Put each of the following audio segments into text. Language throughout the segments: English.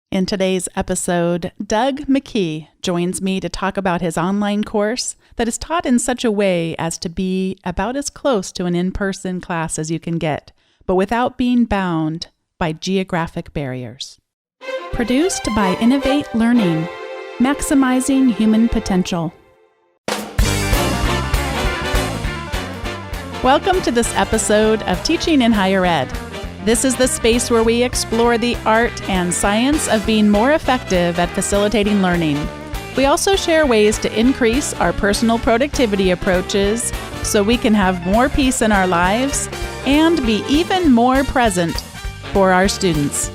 In today's episode, Doug McKee joins me to talk about his online course that is taught in such a way as to be about as close to an in-person class as you can get, but without being bound by geographic barriers. Produced by Innovate Learning, maximizing human potential. Welcome to this episode of Teaching in Higher Ed. This is the space where we explore the art and science of being more effective at facilitating learning. We also share ways to increase our personal productivity approaches so we can have more peace in our lives and be even more present for our students.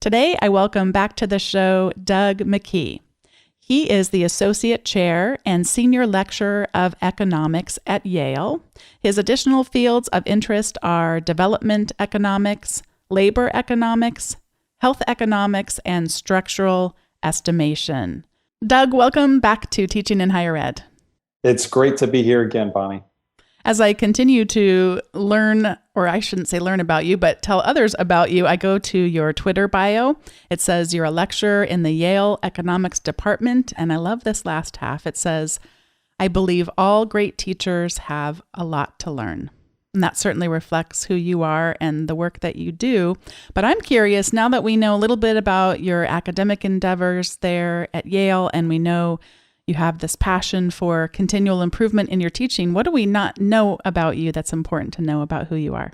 Today, I welcome back to the show Doug McKee. He is the Associate Chair and Senior Lecturer of Economics at Yale. His additional fields of interest are development economics, labor economics, health economics, and structural estimation. Doug, welcome back to Teaching in Higher Ed. It's great to be here again, Bonni. As I continue to learn, or I shouldn't say learn about you, but tell others about you, I go to your Twitter bio. It says you're a lecturer in the Yale Economics Department, and I love this last half. It says, I believe all great teachers have a lot to learn. And that certainly reflects who you are and the work that you do. But I'm curious, now that we know a little bit about your academic endeavors there at Yale, and we know you have this passion for continual improvement in your teaching, what do we not know about you that's important to know about who you are?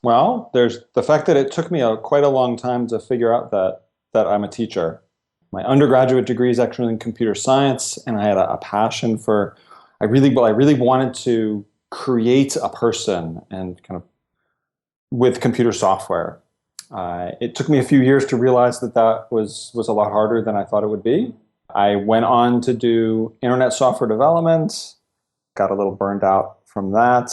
Well, there's the fact that it took me quite a long time to figure out that I'm a teacher. My undergraduate degree is actually in computer science, and I had a passion for, I really wanted to create a person and kind of with computer software. It took me a few years to realize that was a lot harder than I thought it would be. I went on to do internet software development, got a little burned out from that,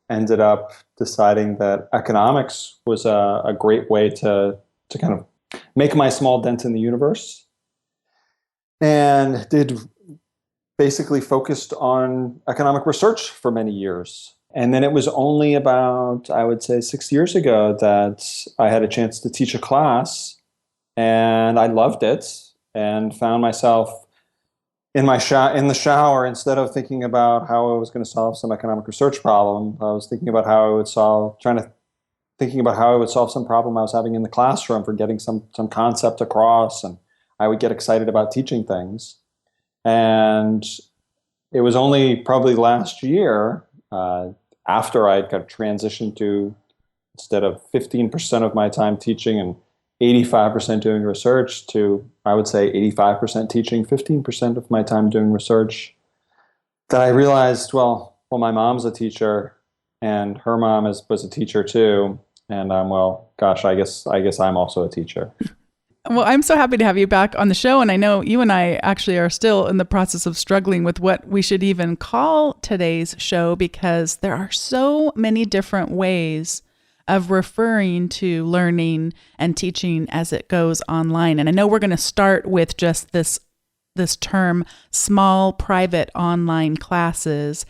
ended up deciding that economics was a great way to kind of make my small dent in the universe, and basically focused on economic research for many years. And then it was only about, I would say, 6 years ago that I had a chance to teach a class, and I loved it. And found myself in the shower, instead of thinking about how I was going to solve some economic research problem, I was thinking about how I would solve some problem I was having in the classroom for getting some concept across, and I would get excited about teaching things. And it was only probably last year, after I got transitioned to, instead of 15% of my time teaching and 85% doing research, to, I would say, 85% teaching, 15% of my time doing research, that I realized, well, my mom's a teacher, and her mom was a teacher too, and I guess I'm also a teacher. Well, I'm so happy to have you back on the show, and I know you and I actually are still in the process of struggling with what we should even call today's show, because there are so many different ways of referring to learning and teaching as it goes online. And I know we're going to start with just this term, small private online classes,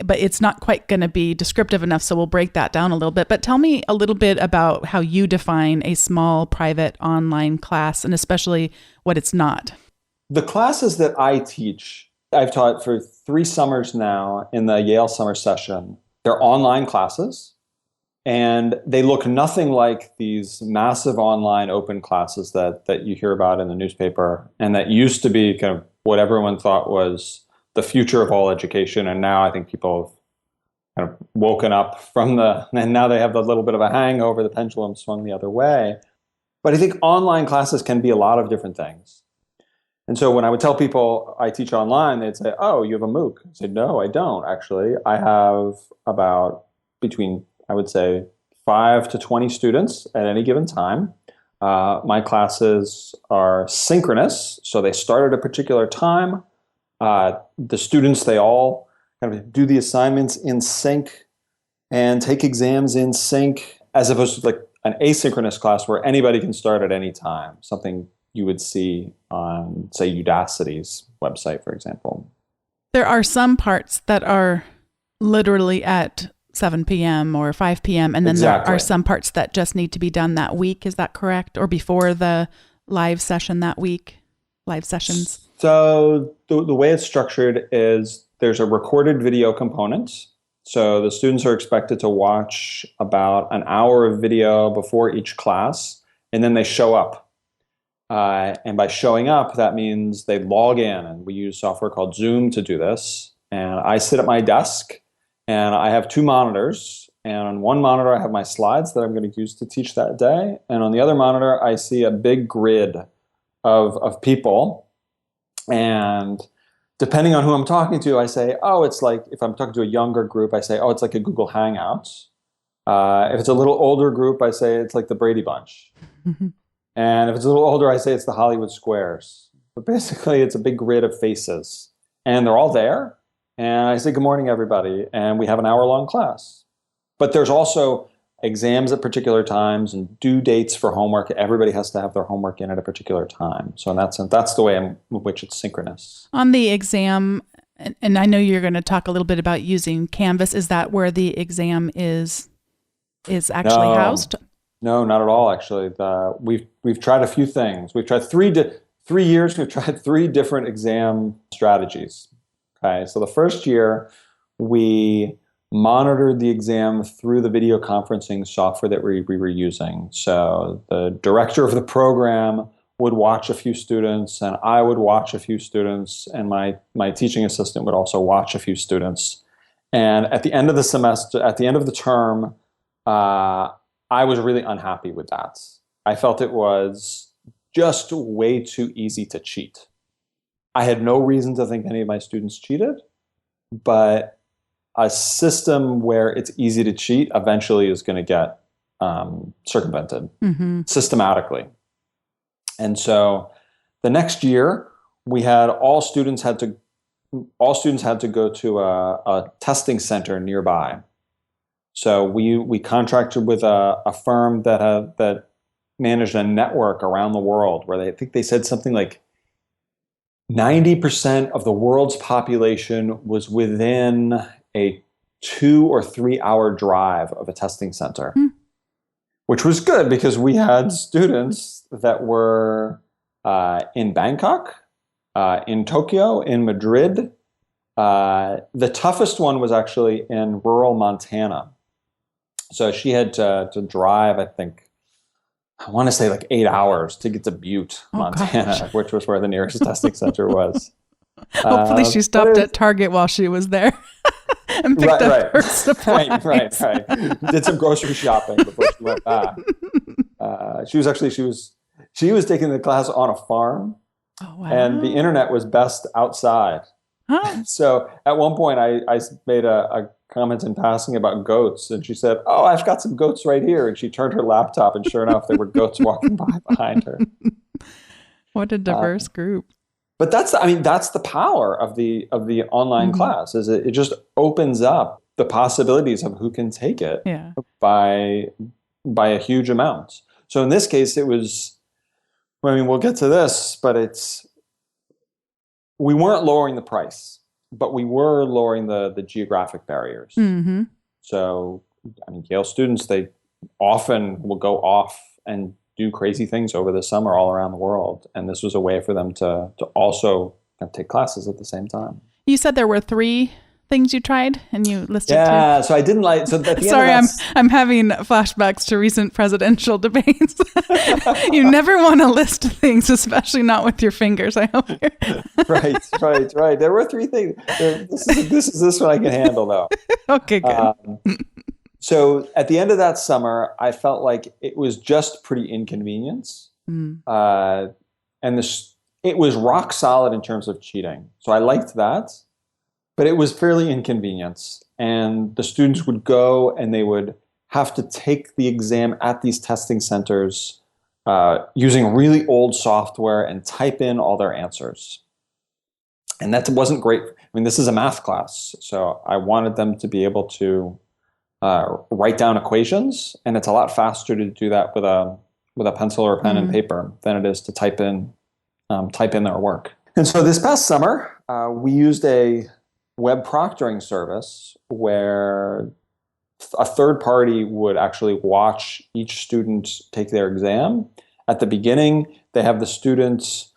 but it's not quite going to be descriptive enough, so we'll break that down a little bit. But tell me a little bit about how you define a small private online class, and especially what it's not. The classes that I teach, I've taught for 3 summers now in the Yale summer session. They're online classes. And they look nothing like these massive online open classes that you hear about in the newspaper, and that used to be kind of what everyone thought was the future of all education. And now I think people have kind of woken up and now they have a little bit of a hangover, the pendulum swung the other way. But I think online classes can be a lot of different things. And so when I would tell people I teach online, they'd say, oh, you have a MOOC. I said, no, I don't actually. I have about between, I would say, 5 to 20 students at any given time. My classes are synchronous, so they start at a particular time. The students, they all kind of do the assignments in sync and take exams in sync, as opposed to like an asynchronous class where anybody can start at any time, something you would see on, say, Udacity's website, for example. There are some parts that are literally at 7 p.m. or 5 p.m. And then there are some parts that just need to be done that week. Is that correct? Or before the live session that week, live sessions? So the way it's structured is there's a recorded video component. So the students are expected to watch about an hour of video before each class, and then they show up. And by showing up, that means they log in, and we use software called Zoom to do this. And I sit at my desk, and I have two monitors. And on one monitor, I have my slides that I'm going to use to teach that day. And on the other monitor, I see a big grid of people. And depending on who I'm talking to, I say, oh, it's like, if I'm talking to a younger group, I say, oh, it's like a Google Hangouts. If it's a little older group, I say it's like the Brady Bunch. And if it's a little older, I say it's the Hollywood Squares. But basically, it's a big grid of faces. And they're all there. And I say, good morning, everybody. And we have an hour-long class. But there's also exams at particular times and due dates for homework. Everybody has to have their homework in at a particular time. So in that sense, that's the way in which it's synchronous. On the exam, and I know you're going to talk a little bit about using Canvas. Is that where the exam is actually housed? No, not at all, actually. We've tried a few things. We've tried 3 years. We've tried 3 different exam strategies. Okay, so the first year, we monitored the exam through the video conferencing software that we were using. So the director of the program would watch a few students, and I would watch a few students, and my teaching assistant would also watch a few students. And at the end of the semester, at the end of the term, I was really unhappy with that. I felt it was just way too easy to cheat. I had no reason to think any of my students cheated, but a system where it's easy to cheat eventually is going to get circumvented systematically. And so the next year, we had all students had to go to a testing center nearby. So we contracted with a firm that managed a network around the world where I think they said something like 90% of the world's population was within a 2 or 3 hour drive of a testing center, which was good because we had students that were in Bangkok, in Tokyo, in Madrid. The toughest one was actually in rural Montana. So she had to drive, I want to say like 8 hours to get to Butte, Montana, which was where the nearest testing center was. Hopefully she stopped at Target while she was there and picked up her supplies. Right. Did some grocery shopping before she went back. She was taking the class on a farm, and the internet was best outside. So at one point I made a comment in passing about goats, and she said, oh, I've got some goats right here. And she turned her laptop, and sure enough, there were goats walking by behind her. What a diverse group. But that's the power of the online class, is it just opens up the possibilities of who can take it by a huge amount. So in this case, it was, we'll get to this, but we weren't lowering the price, but we were lowering the geographic barriers. So, Yale students, they often will go off and do crazy things over the summer all around the world. And this was a way for them to also take classes at the same time. You said there were 3 things you tried, and you listed 2. Yeah, so I didn't like. So at the Sorry, end I'm having flashbacks to recent presidential debates. You never want to list things, especially not with your fingers. I hope. Right. There were 3 things. This one I can handle though. Okay, good. So at the end of that summer, I felt like it was just pretty inconvenience, and it was rock solid in terms of cheating. So I liked that. But it was fairly inconvenience, and the students would go and they would have to take the exam at these testing centers using really old software and type in all their answers. And that wasn't great. This is a math class, so I wanted them to be able to write down equations, and it's a lot faster to do that with a pencil or a pen and paper than it is to type in their work. And so this past summer, we used a web proctoring service where a third party would actually watch each student take their exam. At the beginning, they have the students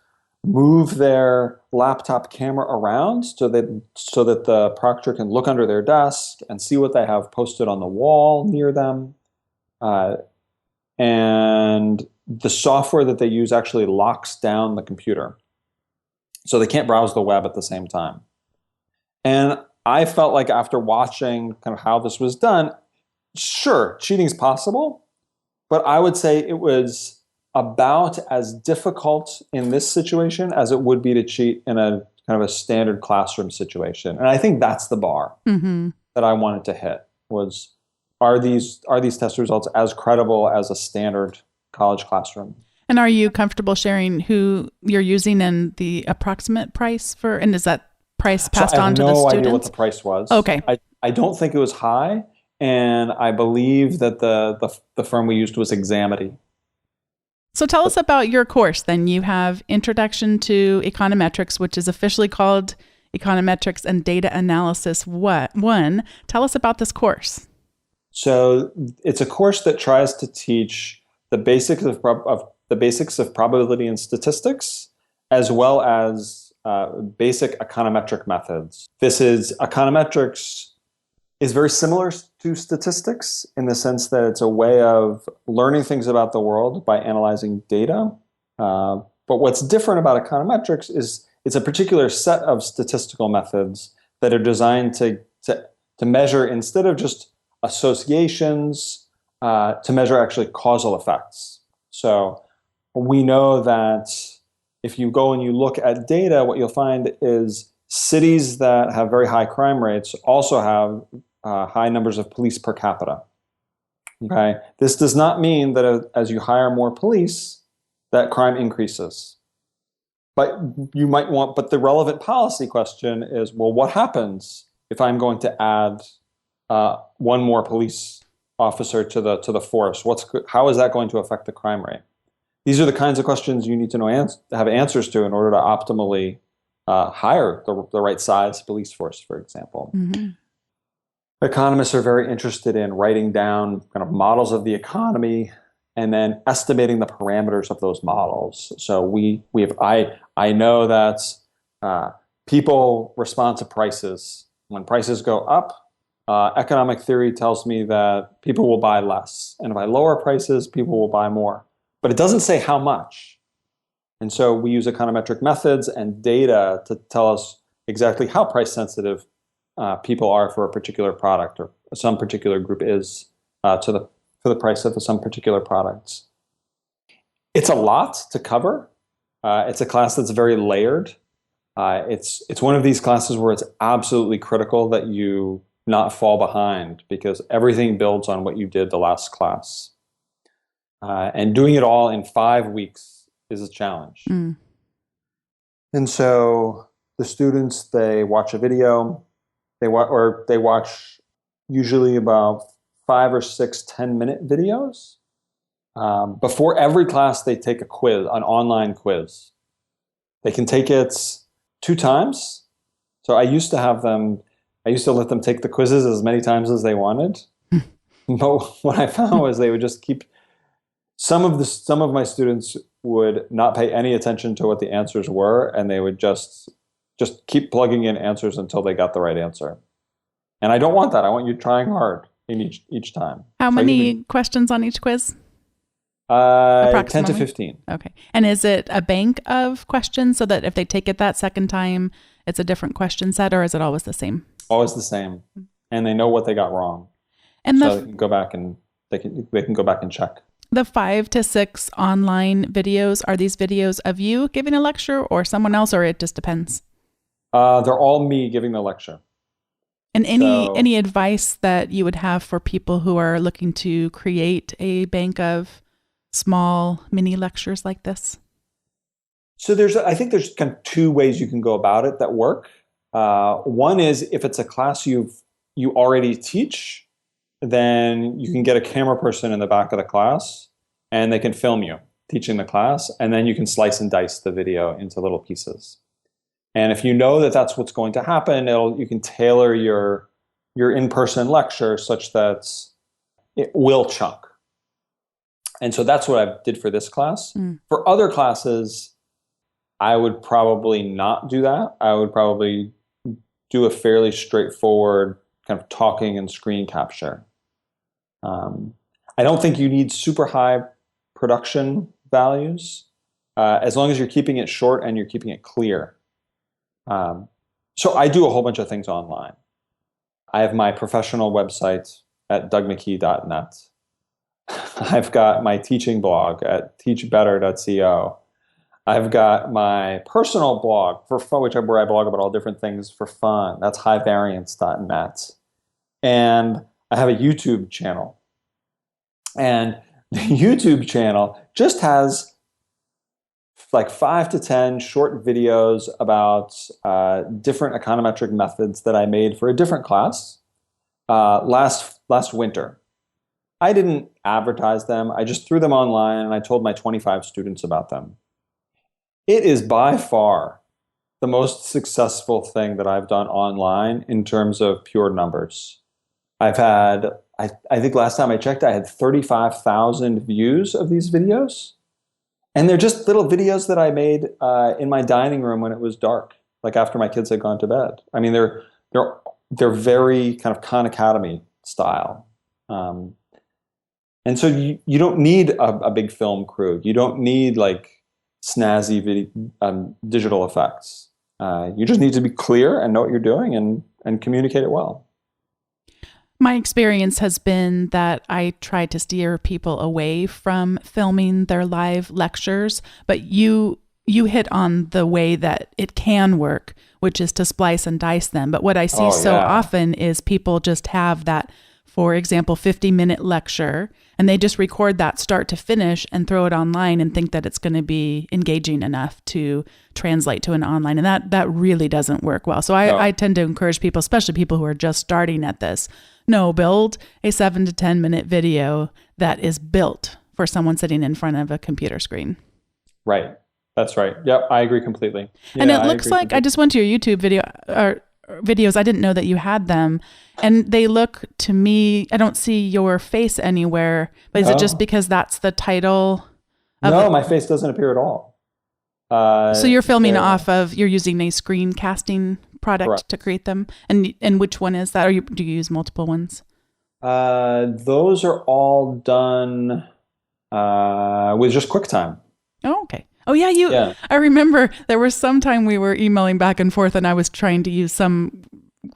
move their laptop camera around so that the proctor can look under their desk and see what they have posted on the wall near them. And the software that they use actually locks down the computer, so they can't browse the web at the same time. And I felt like after watching kind of how this was done, sure, cheating's possible, but I would say it was about as difficult in this situation as it would be to cheat in a kind of a standard classroom situation. And I think that's the bar that I wanted to hit was, are these test results as credible as a standard college classroom? And are you comfortable sharing who you're using and the approximate price for, and is that price passed on to the students? I have no idea what the price was. Okay. I don't think it was high, and I believe that the firm we used was Examity. So tell us about your course then. You have Introduction to Econometrics, which is officially called Econometrics and Data Analysis 1. Tell us about this course. So it's a course that tries to teach the basics of probability and statistics, as well as basic econometric methods. Econometrics is very similar to statistics in the sense that it's a way of learning things about the world by analyzing data. But what's different about econometrics is it's a particular set of statistical methods that are designed to measure, instead of just associations, to measure actually causal effects. So we know that if you go and you look at data, what you'll find is cities that have very high crime rates also have high numbers of police per capita. Okay, this does not mean that as you hire more police, that crime increases. But but the relevant policy question is, well, what happens if I'm going to add one more police officer to the force? How is that going to affect the crime rate? These are the kinds of questions you need to have answers to in order to optimally hire the right size police force, for example. Economists are very interested in writing down kind of models of the economy and then estimating the parameters of those models. So I know that people respond to prices. When prices go up, economic theory tells me that people will buy less. And if I lower prices, people will buy more. But it doesn't say how much. And so we use econometric methods and data to tell us exactly how price sensitive people are for a particular product, or some particular group is for the price of some particular products. It's a lot to cover. It's a class that's very layered. It's one of these classes where it's absolutely critical that you not fall behind, because everything builds on what you did the last class. And doing it all in 5 weeks is a challenge. And so the students, they watch a video, they watch usually about 5 or 6 10-minute videos. Before every class, they take a quiz, an online quiz. They can take it 2 times. So I used to let them take the quizzes as many times as they wanted. But what I found was they would just keep, some of my students would not pay any attention to what the answers were, and they would just keep plugging in answers until they got the right answer. And I don't want that. I want you trying hard in each time. How many questions on each quiz? 10 to 15. Okay. And is it a bank of questions so that if they take it that second time, it's a different question set, or is it always the same? Always the same. And they know what they got wrong. And so they can go back and they can go back and check. The 5 to 6 online videos, are these videos of you giving a lecture or someone else, or it just depends? They're all me giving the lecture. And any advice that you would have for people who are looking to create a bank of small mini lectures like this? So I think there's kind of 2 ways you can go about it that work. One is, if it's a class you already teach, then you can get a camera person in the back of the class and they can film you teaching the class, and then you can slice and dice the video into little pieces. And if you know that that's what's going to happen, you can tailor your in-person lecture such that it will chunk. And so that's what I did for this class. For other classes, I would probably not do that. I would probably do a fairly straightforward kind of talking and screen capture. I don't think you need super high production values, as long as you're keeping it short and you're keeping it clear. So I do a whole bunch of things online. I have my professional website at dougmckee.net. I've got my teaching blog at teachbetter.co. I've got my personal blog for fun, where I blog about all different things for fun. That's highvariance.net. And I have a YouTube channel. And the YouTube channel just has like 5 to 10 short videos about different econometric methods that I made for a different class last winter. I didn't advertise them. I just threw them online and I told my 25 students about them. It is by far the most successful thing that I've done online in terms of pure numbers. I've had, I think last time I checked, I had 35,000 views of these videos. And they're just little videos that I made in my dining room when it was dark, like after my kids had gone to bed. I mean, they're very kind of Khan Academy style. And so you don't need a big film crew. You don't need like snazzy digital effects. You just need to be clear and know what you're doing and communicate it well. My experience has been that I try to steer people away from filming their live lectures, but you hit on the way that it can work, which is to splice and dice them. But what I see often is people just have that, for example, 50-minute lecture, and they just record that start to finish and throw it online and think that it's going to be engaging enough to translate to an online. And that really doesn't work well. So I tend to encourage people, especially people who are just starting at this, build a 7 to 10 minute video that is built for someone sitting in front of a computer screen. Right. That's right. Yep. I agree completely. Yeah, and it looks like I just went to your YouTube videos. I didn't know that you had them, and they look to me, I don't see your face anywhere, but is it just because that's the title? No, my face doesn't appear at all. So you're filming you're using a screen casting product Correct. to create them, and which one is that? Or do you use multiple ones? Those are all done with just QuickTime. Oh, okay. Oh yeah, I remember there was some time we were emailing back and forth and I was trying to use some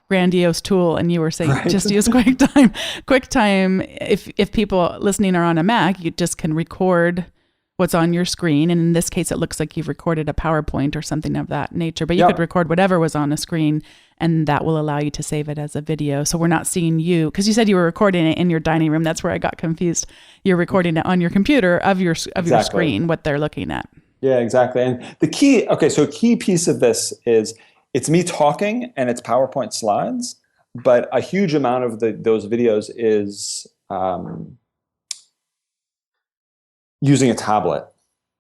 grandiose tool and you were saying just use QuickTime. QuickTime, if people listening are on a Mac, you just can record what's on your screen. And in this case, it looks like you've recorded a PowerPoint or something of that nature, but you could record whatever was on a screen and that will allow you to save it as a video. So we're not seeing you, because you said you were recording it in your dining room. That's where I got confused. You're recording it on your computer of your screen, what they're looking at. Yeah, exactly. And the key, so a key piece of this is it's me talking and it's PowerPoint slides, but a huge amount of those videos is using a tablet.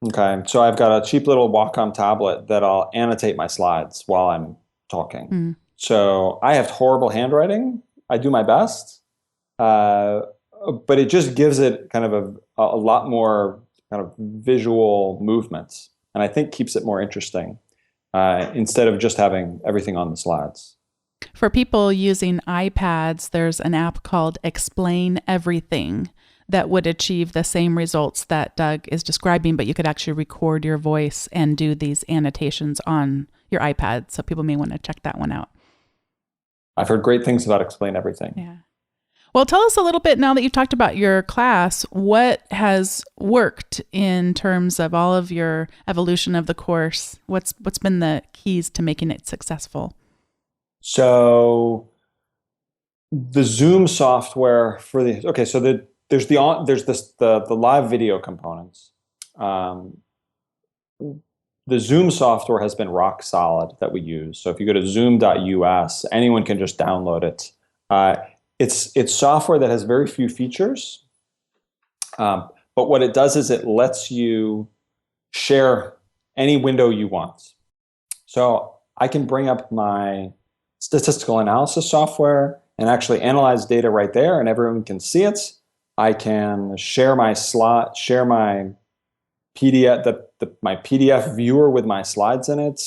Okay, so I've got a cheap little Wacom tablet that I'll annotate my slides while I'm talking. So I have horrible handwriting. I do my best, but it just gives it kind of a lot more kind of visual movements, and I think keeps it more interesting instead of just having everything on the slides. For people using iPads, there's an app called Explain Everything that would achieve the same results that Doug is describing, but you could actually record your voice and do these annotations on your iPad. So people may want to check that one out. I've heard great things about Explain Everything. Yeah. Well, tell us a little bit now that you've talked about your class, what has worked in terms of all of your evolution of the course? What's been the keys to making it successful? So the Zoom software for there's the live video components. The Zoom software has been rock solid that we use. So if you go to zoom.us, anyone can just download it. It's software that has very few features, but what it does is it lets you share any window you want. So I can bring up my statistical analysis software and actually analyze data right there, and everyone can see it. I can share my PDF, my PDF viewer with my slides in it.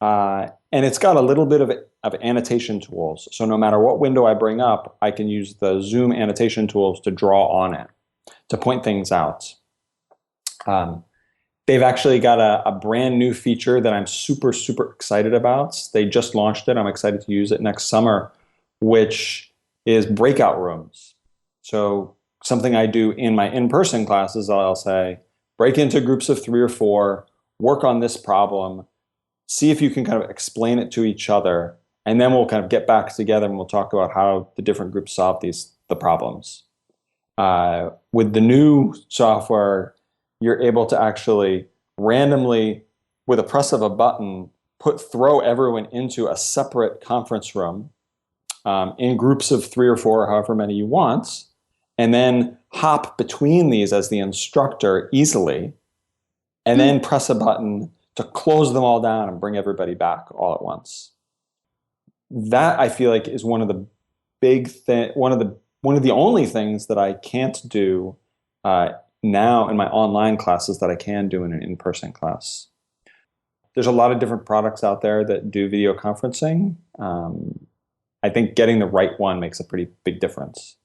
And it's got a little bit of annotation tools. So no matter what window I bring up, I can use the Zoom annotation tools to draw on it, to point things out. They've actually got a brand new feature that I'm super, super excited about. They just launched it. I'm excited to use it next summer, which is breakout rooms. So something I do in my in-person classes, I'll say, break into groups of 3 or 4, work on this problem, see if you can kind of explain it to each other, and then we'll kind of get back together and we'll talk about how the different groups solve the problems. With the new software, you're able to actually randomly, with a press of a button, throw everyone into a separate conference room in groups of 3 or 4, however many you want, and then hop between these as the instructor easily, and then press a button to close them all down and bring everybody back all at once. That, I feel like, is one of the only things that I can't do now in my online classes that I can do in an in-person class. There's a lot of different products out there that do video conferencing. I think getting the right one makes a pretty big difference.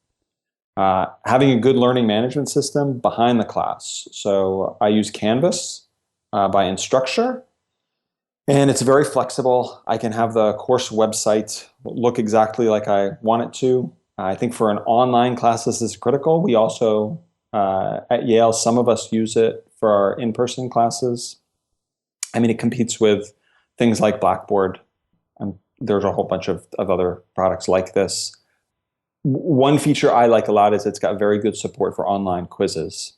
Having a good learning management system behind the class. So I use Canvas by Instructure, and it's very flexible. I can have the course website look exactly like I want it to. I think for an online class, this is critical. We also, at Yale, some of us use it for our in-person classes. I mean, it competes with things like Blackboard, and there's a whole bunch of other products like this. One feature I like a lot is it's got very good support for online quizzes.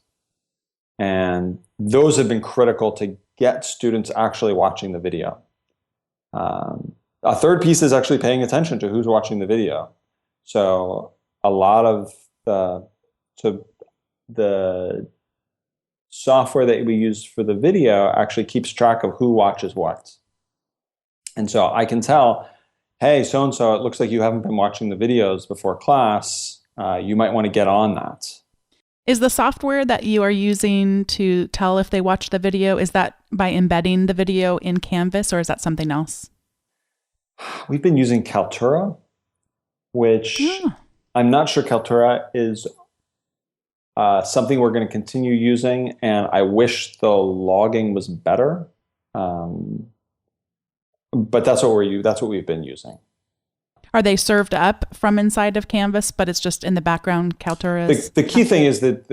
And those have been critical to get students actually watching the video. A third piece is actually paying attention to who's watching the video. So a lot of the software that we use for the video actually keeps track of who watches what. And so I can tell, hey, so-and-so, it looks like you haven't been watching the videos before class. You might want to get on that. Is the software that you are using to tell if they watch the video, is that by embedding the video in Canvas, or is that something else? We've been using Kaltura, which I'm not sure Kaltura is something we're going to continue using, and I wish the logging was better. But that's what we've been using. Are they served up from inside of Canvas, but it's just in the background, Kaltura is? The key thing is that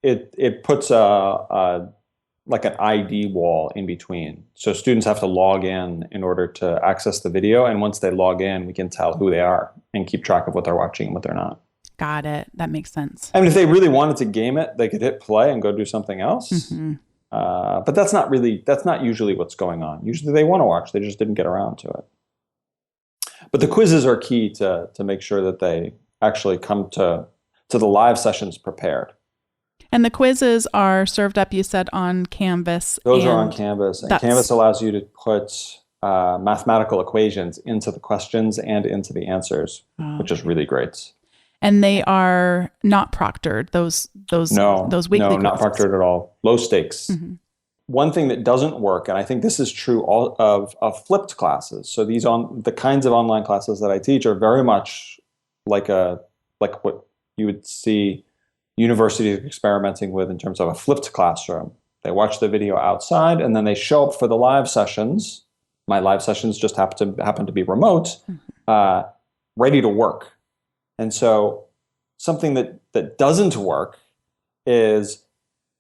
it puts like an ID wall in between. So students have to log in order to access the video. And once they log in, we can tell who they are and keep track of what they're watching and what they're not. Got it. That makes sense. I mean, if they really wanted to game it, they could hit play and go do something else. Mm-hmm. But that's not usually what's going on. Usually they want to watch, they just didn't get around to it. But the quizzes are key to make sure that they actually come to the live sessions prepared. And the quizzes are served up, you said, on Canvas. Those are on Canvas. And Canvas allows you to put mathematical equations into the questions and into the answers, which is really great. And they are not proctored, those weekly quizzes. Not proctored at all. Low stakes. Mm-hmm. One thing that doesn't work, and I think this is true of flipped classes. So the kinds of online classes that I teach are very much like what you would see universities experimenting with in terms of a flipped classroom. They watch the video outside, and then they show up for the live sessions. My live sessions just happen to be remote, ready to work. And so something that doesn't work is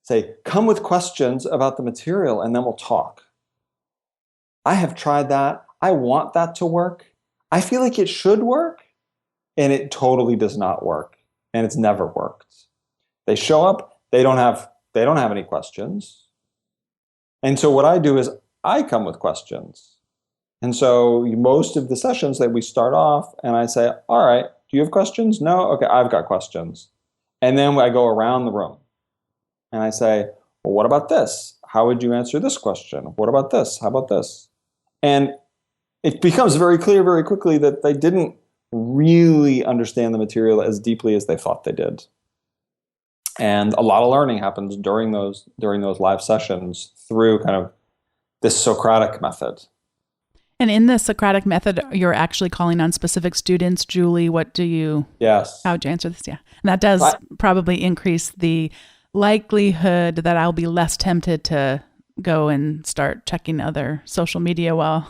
say, come with questions about the material and then we'll talk. I have tried that. I want that to work. I feel like it should work, and it totally does not work, and it's never worked. They show up, they don't have any questions. And so what I do is I come with questions. And so most of the sessions that we start off and I say, all right, do you have questions? No? Okay, I've got questions. And then I go around the room and I say, well, what about this? How would you answer this question? What about this? How about this? And it becomes very clear very quickly that they didn't really understand the material as deeply as they thought they did. And a lot of learning happens during those live sessions through kind of this Socratic method. And in the Socratic method, you're actually calling on specific students. Julie, Yes. How'd you answer this? Yeah. And that does probably increase the likelihood that I'll be less tempted to go and start checking other social media while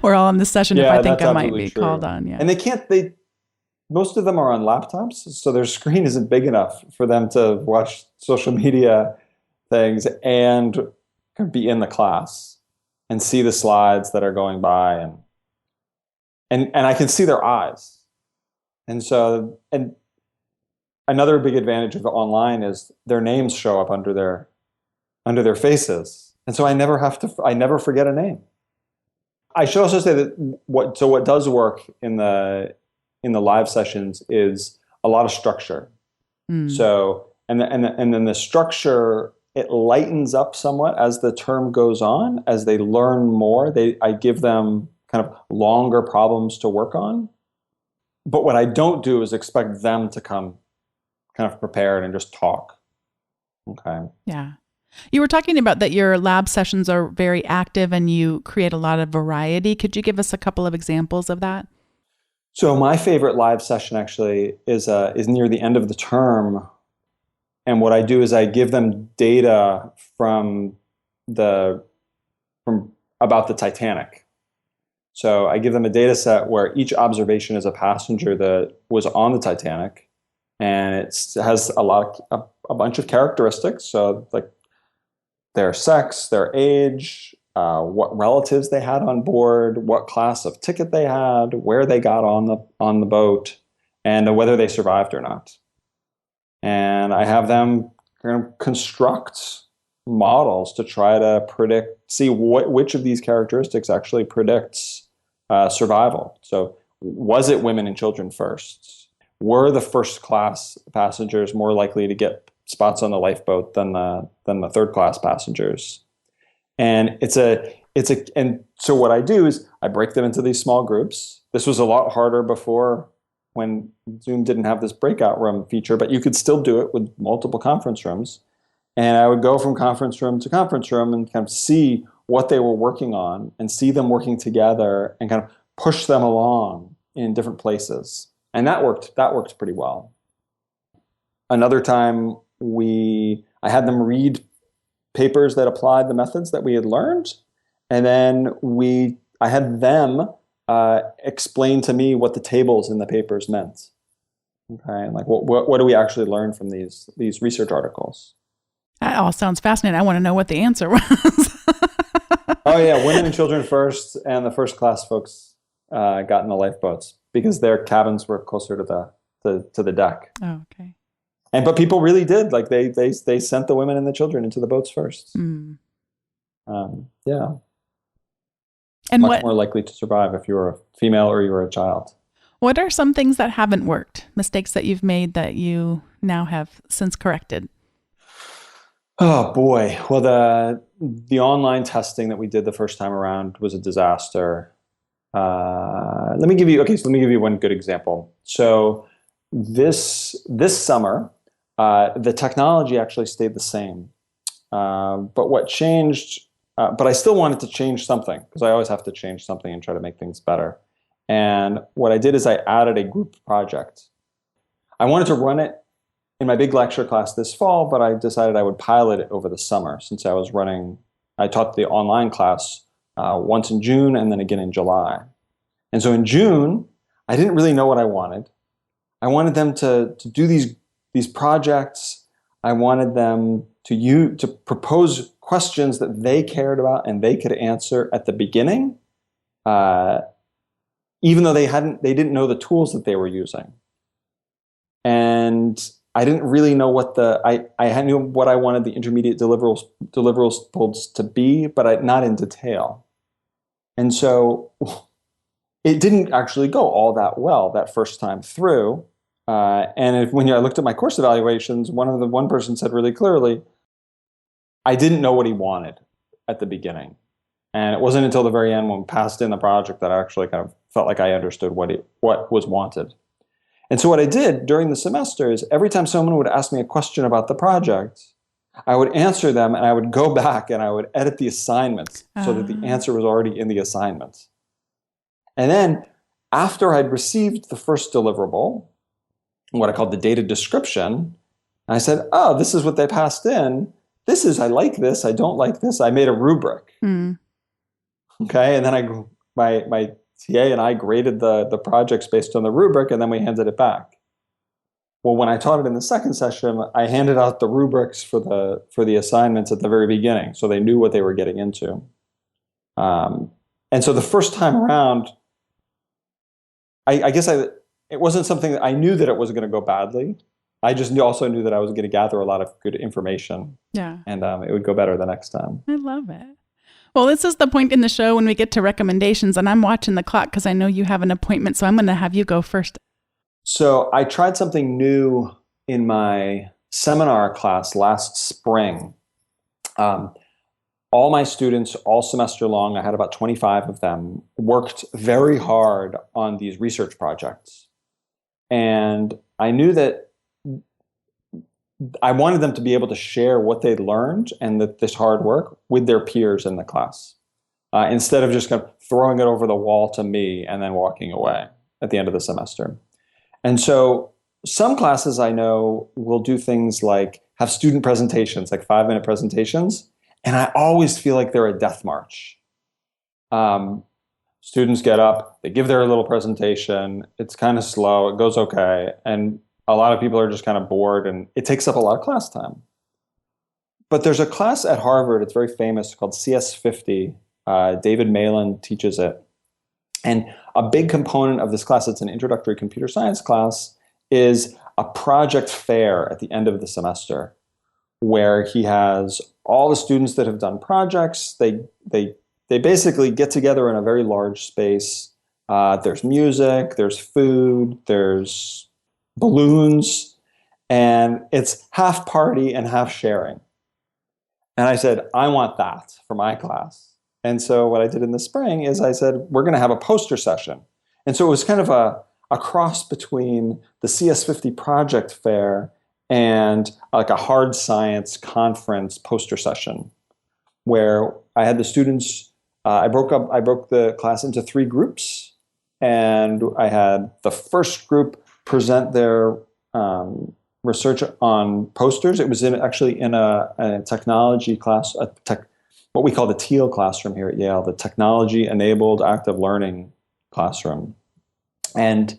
we're all in this session if I think I might be called on. Yeah. And most of them are on laptops, so their screen isn't big enough for them to watch social media things and be in the class and see the slides that are going by, and I can see their eyes. And another big advantage of online is their names show up under their faces. And so I never forget a name. I should also say that what does work in the live sessions is a lot of structure. So, and then the structure, it lightens up somewhat as the term goes on. As they learn more, I give them kind of longer problems to work on. But what I don't do is expect them to come kind of prepared and just talk. Okay. Yeah. You were talking about that your lab sessions are very active and you create a lot of variety. Could you give us a couple of examples of that? So my favorite live session actually is near the end of the term. And what I do is I give them data from about the Titanic. So I give them a data set where each observation is a passenger that was on the Titanic, and it has a bunch of characteristics. So like their sex, their age, what relatives they had on board, what class of ticket they had, where they got on the boat, and whether they survived or not. And I have them kind of construct models to try to see which of these characteristics actually predicts survival. So was it women and children first? Were the first class passengers more likely to get spots on the lifeboat than the third class passengers? And and so what I do is I break them into these small groups. This was a lot harder before, when Zoom didn't have this breakout room feature, but you could still do it with multiple conference rooms. And I would go from conference room to conference room and kind of see what they were working on and see them working together and kind of push them along in different places. And that worked pretty well. Another time I had them read papers that applied the methods that we had learned. And then I had them explain to me what the tables in the papers meant. Okay, and like what do we actually learn from these research articles? That all sounds fascinating. I want to know what the answer was. Oh yeah, women and children first, and the first class folks got in the lifeboats because their cabins were closer to the deck. Oh, okay. But people really did, like they sent the women and the children into the boats first. Yeah. And much more likely to survive if you were a female or you were a child. What are some things that haven't worked, mistakes that you've made that you now have since corrected? Oh boy. Well, the online testing that we did the first time around was a disaster. Let me give you one good example. So this summer, the technology actually stayed the same. But what changed, but I still wanted to change something because I always have to change something and try to make things better. And what I did is I added a group project. I wanted to run it in my big lecture class this fall, but I decided I would pilot it over the summer since I taught the online class once in June and then again in July. And so in June, I didn't really know what I wanted. I wanted them to do these projects. I wanted them to propose questions that they cared about and they could answer at the beginning, even though they didn't know the tools that they were using. And I didn't really know I knew what I wanted the intermediate deliverables to be, but not in detail. And so it didn't actually go all that well that first time through. When I looked at my course evaluations, one person said really clearly, I didn't know what he wanted at the beginning. And it wasn't until the very end when we passed in the project that I actually kind of felt like I understood what was wanted. And so what I did during the semester is every time someone would ask me a question about the project, I would answer them and I would go back and I would edit the assignments so that the answer was already in the assignment. And then after I'd received the first deliverable, what I called the data description, I said, oh, this is what they passed in. This is, I like this, I don't like this. I made a rubric. Okay, and then my TA and I graded the projects based on the rubric, and then we handed it back. Well, when I taught it in the second session, I handed out the rubrics for the assignments at the very beginning, so they knew what they were getting into. And so the first time around, I guess it wasn't something that I knew that it was going to go badly. I just also knew that I was going to gather a lot of good information. Yeah. And it would go better the next time. I love it. Well, this is the point in the show when we get to recommendations, and I'm watching the clock because I know you have an appointment, so I'm going to have you go first. So I tried something new in my seminar class last spring. All my students, all semester long, I had about 25 of them, worked very hard on these research projects. And I knew that I wanted them to be able to share what they'd learned and this hard work with their peers in the class, instead of just kind of throwing it over the wall to me and then walking away at the end of the semester. And so some classes I know will do things like have student presentations, like 5-minute presentations, and I always feel like they're a death march. Students get up, they give their little presentation, it's kind of slow, it goes okay, and a lot of people are just kind of bored, and it takes up a lot of class time. But there's a class at Harvard, it's very famous, called CS50. David Malin teaches it. And a big component of this class, it's an introductory computer science class, is a project fair at the end of the semester, where he has all the students that have done projects. They basically get together in a very large space. There's music, there's food, there's balloons, and it's half party and half sharing. And I said, I want that for my class. And so what I did in the spring is I said, we're going to have a poster session. And so it was kind of a cross between the CS50 project fair and like a hard science conference poster session, where I had the students, I broke the class into 3 groups, and I had the first group present their research on posters. It was actually in a technology class, what we call the TEAL classroom here at Yale, the Technology Enabled Active Learning classroom. And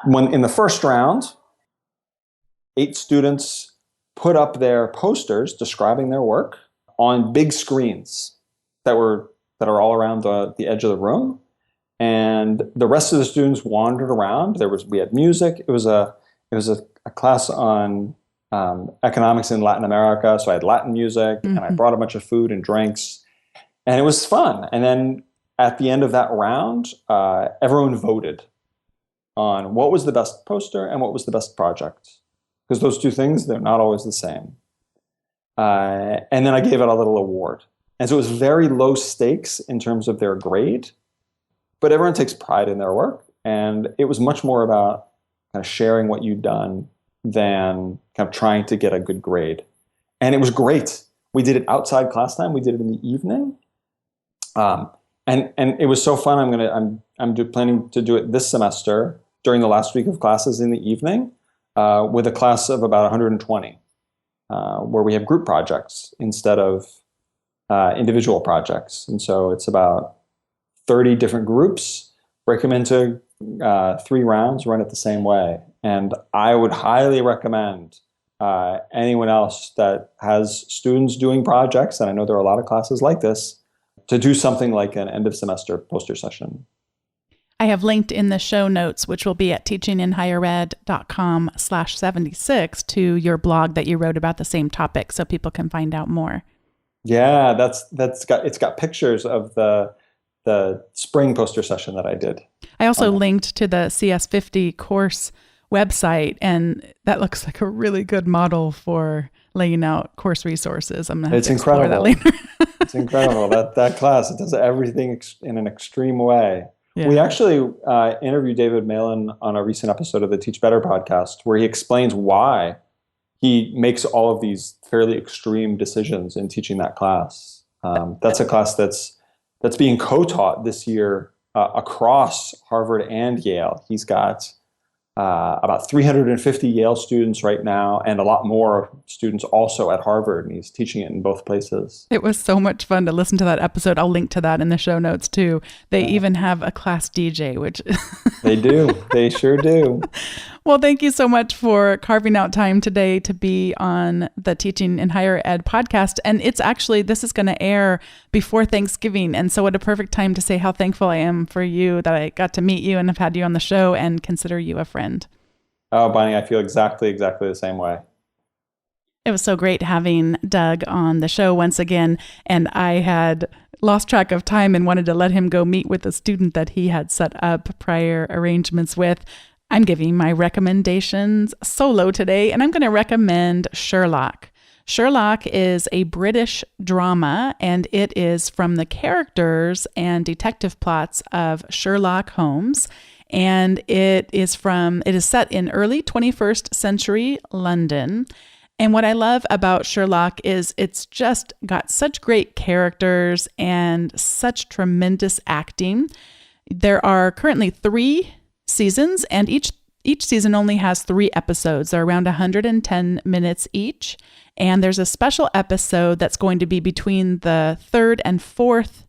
when in the first round, 8 students put up their posters describing their work on big screens that are all around the edge of the room. And the rest of the students wandered around. We had music. It was a class on economics in Latin America. So I had Latin music, and I brought a bunch of food and drinks, and it was fun. And then at the end of that round, everyone voted on what was the best poster and what was the best project, because those 2 things, they're not always the same. And then I gave it a little award. And so it was very low stakes in terms of their grade, but everyone takes pride in their work. And it was much more about kind of sharing what you'd done than kind of trying to get a good grade. And it was great. We did it outside class time. We did it in the evening. And it was so fun. I'm planning to do it this semester during the last week of classes in the evening, with a class of about 120, where we have group projects instead of individual projects. And so it's about 30 different groups, break them into 3 rounds, run it the same way. And I would highly recommend anyone else that has students doing projects, and I know there are a lot of classes like this, to do something like an end of semester poster session. I have linked in the show notes, which will be at teachinginhighered.com/76, to your blog that you wrote about the same topic, so people can find out more. Yeah, it's got pictures of the spring poster session that I did. I also linked to the CS50 course website, and that looks like a really good model for laying out course resources. I'm going It's to explore that incredible. later. It's incredible. That class, it does everything in an extreme way. Yeah. We actually interviewed David Malin on a recent episode of the Teach Better podcast, where he explains why he makes all of these fairly extreme decisions in teaching that class. That's a class that's being co-taught this year across Harvard and Yale. He's got about 350 Yale students right now, and a lot more students also at Harvard, and he's teaching it in both places. It was so much fun to listen to that episode. I'll link to that in the show notes too. They even have a class DJ, which They do. They sure do. Well, thank you so much for carving out time today to be on the Teaching in Higher Ed podcast. And this is going to air before Thanksgiving. And so what a perfect time to say how thankful I am for you that I got to meet you and have had you on the show and consider you a friend. Oh, Bonni, I feel exactly the same way. It was so great having Doug on the show once again. And I had lost track of time and wanted to let him go meet with a student that he had set up prior arrangements with. I'm giving my recommendations solo today, and I'm going to recommend Sherlock. Sherlock is a British drama, and it is from the characters and detective plots of Sherlock Holmes. And it is set in early 21st century London. And what I love about Sherlock is it's just got such great characters and such tremendous acting. There are currently 3 seasons, and each season only has 3 episodes. They're around 110 minutes each. And there's a special episode that's going to be between the 3rd and 4th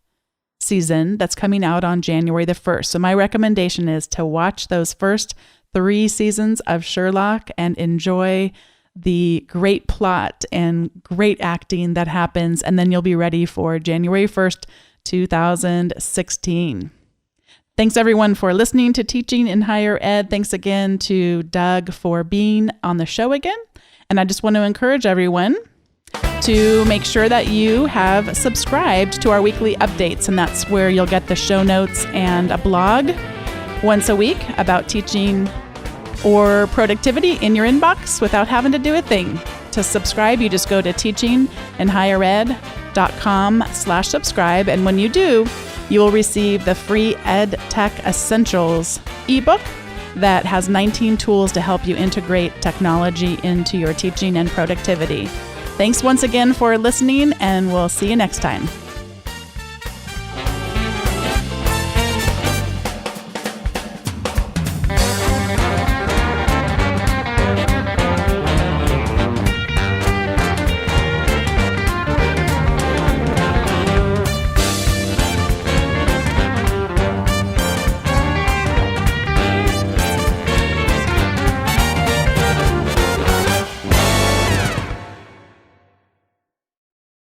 season that's coming out on January the 1st. So my recommendation is to watch those first 3 seasons of Sherlock and enjoy the great plot and great acting that happens. And then you'll be ready for January 1st, 2016. Thanks everyone for listening to Teaching in Higher Ed. Thanks again to Doug for being on the show again. And I just want to encourage everyone to make sure that you have subscribed to our weekly updates. And that's where you'll get the show notes and a blog once a week about teaching or productivity in your inbox without having to do a thing. To subscribe, you just go to teachinginhighered.com/subscribe. And when you do, you will receive the free Ed Tech Essentials ebook that has 19 tools to help you integrate technology into your teaching and productivity. Thanks once again for listening, and we'll see you next time.